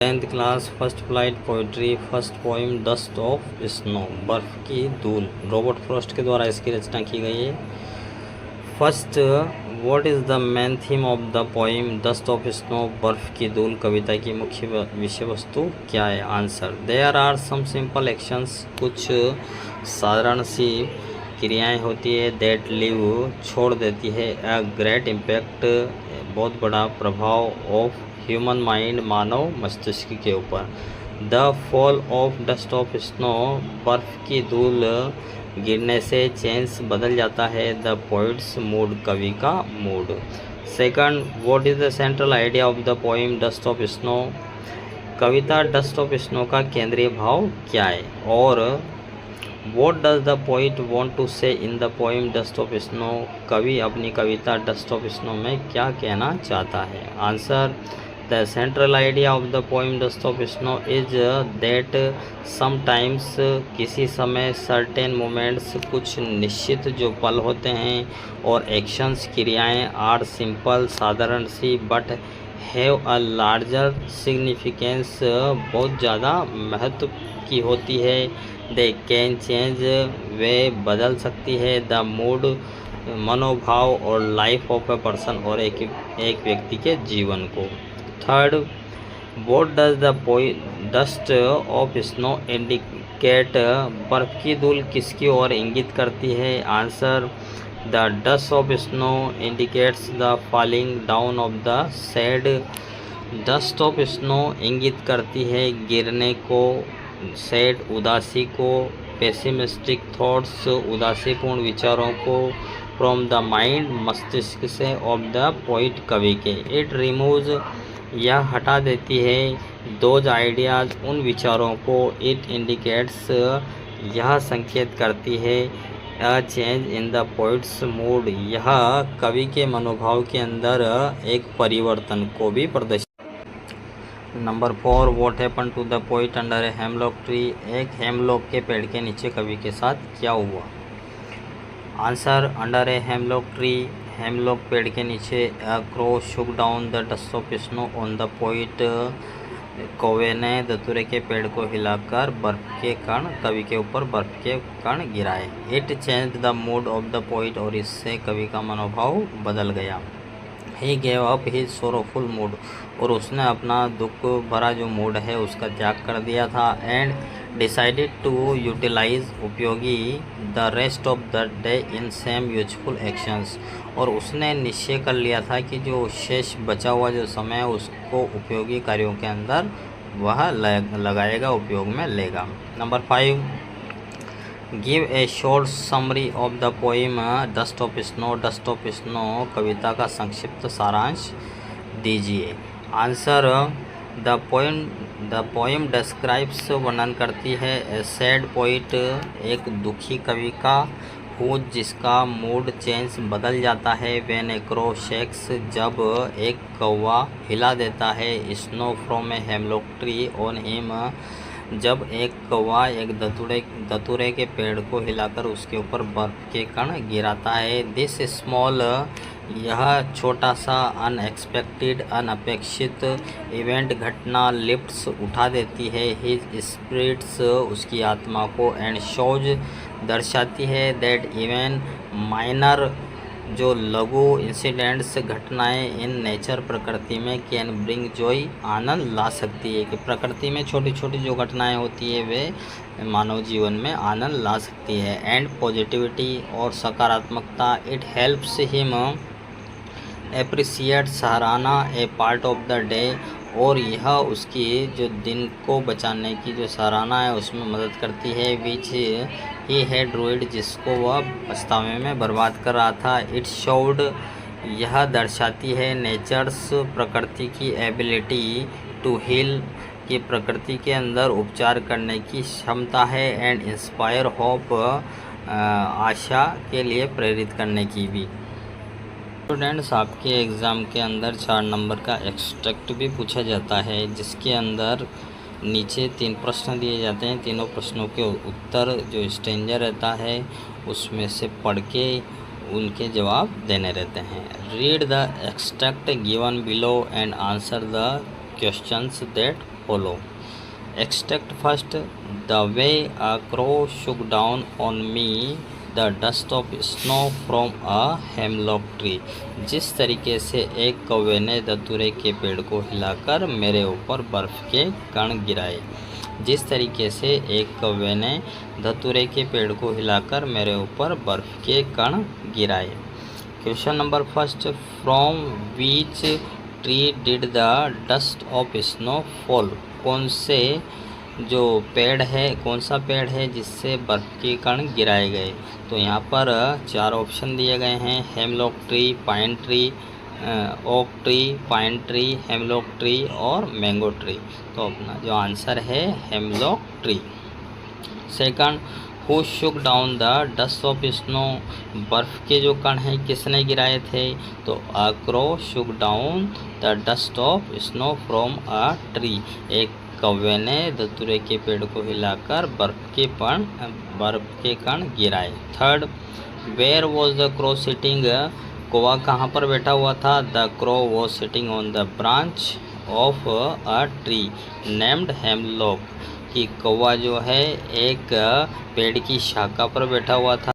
10th class first flight poetry first poem Dust of snow, बर्फ़ की धूल, Robert Frost के द्वारा इसकी रचना की गई है। First, what is the main theme of the poem Dust of snow, बर्फ़ की धूल कविता की मुख्य विषय वस्तु क्या है? Answer, there are some simple actions, कुछ साधारण सी क्रियाएं होती है, दैट लीव छोड़ देती है अ ग्रेट इम्पैक्ट, बहुत बड़ा प्रभाव, ऑफ ह्यूमन माइंड, मानव मस्तिष्क के ऊपर। The fall of dust of snow, बर्फ़ की धूल गिरने से चेंज बदल जाता है, द पोइट्स मूड, कवि का mood. Second, what is the central idea of the poem Dust of Snow, Kavita dust of snow का केंद्रीय भाव क्या है? और What does the poet want to say in the poem Dust of Snow, कवि अपनी कविता डस्ट ऑफ स्नो में क्या कहना चाहता है? Answer, the central idea of the poem Dust of snow is that sometimes, किसी समय, सर्टेन मोमेंट्स, कुछ निश्चित जो पल होते हैं, और एक्शंस, क्रियाएं, आर सिंपल, साधारण सी, but have a larger significance, बहुत ज़्यादा महत्व की होती है, दे कैन चेंज, वे बदल सकती है, द मूड, मनोभाव, और लाइफ ऑफ ए पर्सन, और एक व्यक्ति के जीवन को। Third, what does the dust of snow indicate, बर्फ़ की धूल किसकी ओर इंगित करती है? Answer, the dust of snow indicates the falling down of the sad, dust of snow इंगित करती है गिरने को, सैड उदासी को, पेसिमिस्टिक थॉट्स उदासीपूर्ण विचारों को, फ्रॉम द माइंड मस्तिष्क से, ऑफ द पोइट कवि के। इट रिमूव्स, यह हटा देती है, दोज आइडियाज़ उन विचारों को, इट इंडिकेट्स, यह संकेत करती है, a change in the poets mood, यह कवि के मनोभाव के अंदर एक परिवर्तन को भी प्रदर्शित। Number 4, what happen to the poet under a hemlock tree, एक हेमलॉक के पेड़ के नीचे कवि के साथ क्या हुआ? Answer, under a hemlock tree, hemlock पेड़ के नीचे, a crow shook down the dust of snow on the poet, कौवे ने धतूरे के पेड़ को हिलाकर बर्फ़ के कण, कवि के ऊपर बर्फ़ के कण गिराए। It change the mood off the poet, और इससे कवि का मनोभाव बदल गया। He gave up his sorrowful mood, और उसने अपना दुख भरा जो मूड है उसका त्याग कर दिया था। एंड डिसाइडेड टू यूटिलाइज, उपयोगी, the rest of the day in same useful actions, और उसने निश्चय कर लिया था कि जो शेष बचा हुआ जो समय है उसको उपयोगी कार्यों के अंदर वह लगाएगा, उपयोग में लेगा। Number 5, give a short summary of the poem Dust of Snow, Dust of Snow कविता का संक्षिप्त सारांश दीजिए। आंसर, द पोइम डिस्क्राइब्स, वर्णन करती है, ए सैड पोइट, एक दुखी कवि का, हु, जिसका मूड चेंज बदल जाता है, व्हेन ए क्रो शेक्स, जब एक कौवा हिला देता है, snow from A hemlock tree on him, जब एक कौवा एक धतूरे के पेड़ को हिलाकर उसके ऊपर बर्फ़ के कण गिराता है। दिस स्मॉल, यह छोटा सा, अनएक्सपेक्टेड, अनपेक्षित इवेंट, घटना, लिफ्ट्स, उठा देती है, हिज स्पिरिट्स, उसकी आत्मा को, एंड शोज, दर्शाती है, दैट इवन माइनर, जो लघु इंसिडेंट्स, घटनाएं, इन नेचर, प्रकृति में, कैन ब्रिंग जॉय, आनंद ला सकती है, कि प्रकृति में छोटी छोटी जो घटनाएं होती है वे मानव जीवन में आनंद ला सकती है। एंड पॉजिटिविटी, और सकारात्मकता, इट हेल्प्स हिम एप्रिसिएट, सराहना, ए पार्ट ऑफ द डे, और यह उसकी जो दिन को बचाने की जो सराहना है उसमें मदद करती है, विच ही हैड रूइड, जिसको वह पछतावे में बर्बाद कर रहा था। इट शोड, यह दर्शाती है, नेचर्स, प्रकृति की, एबिलिटी टू हील, कि प्रकृति के अंदर उपचार करने की क्षमता है, एंड इंस्पायर होप, आशा के लिए प्रेरित करने की भी। स्टूडेंट्स, आपके एग्ज़ाम के अंदर 4 नंबर का एक्सट्रैक्ट भी पूछा जाता है, जिसके अंदर नीचे 3 प्रश्न दिए जाते हैं। तीनों प्रश्नों के उत्तर जो स्ट्रेंजर रहता है उसमें से पढ़ के उनके जवाब देने रहते हैं। Read the extract given below and answer the questions that follow. Extract first. The way a crow shook down on me the dust of snow from a hemlock tree. जिस तरीके से एक कौवे ने धतूरे के पेड़ को हिलाकर मेरे ऊपर बर्फ़ के कण गिराए. जिस तरीके से एक कौवे ने धतूरे के पेड़ को हिलाकर मेरे ऊपर बर्फ़ के कण गिराए. Question number first. From which tree did the dust of snow fall. कौन से जो पेड़ है, कौन सा पेड़ है जिससे बर्फ़ के कण गिराए गए. तो यहाँ पर 4 ऑप्शन दिए गए हैं. Hemlock tree, pine tree, oak tree, pine tree, hemlock tree और मैंगो ट्री. तो अपना जो आंसर है hemlock tree. Second. Who Shuk down the dust of snow. बर्फ़ के जो कण हैं किसने गिराए थे. तो अ crow shook down the dust of snow from a tree. एक कौवे ने धतूरे के पेड़ को हिलाकर बर्फ़ के कण गिराए. Third. Where was the crow sitting. कौवा कहाँ पर बैठा हुआ था. The crow was sitting on the branch of a tree named hemlock. कि कौवा जो है एक पेड़ की शाखा पर बैठा हुआ था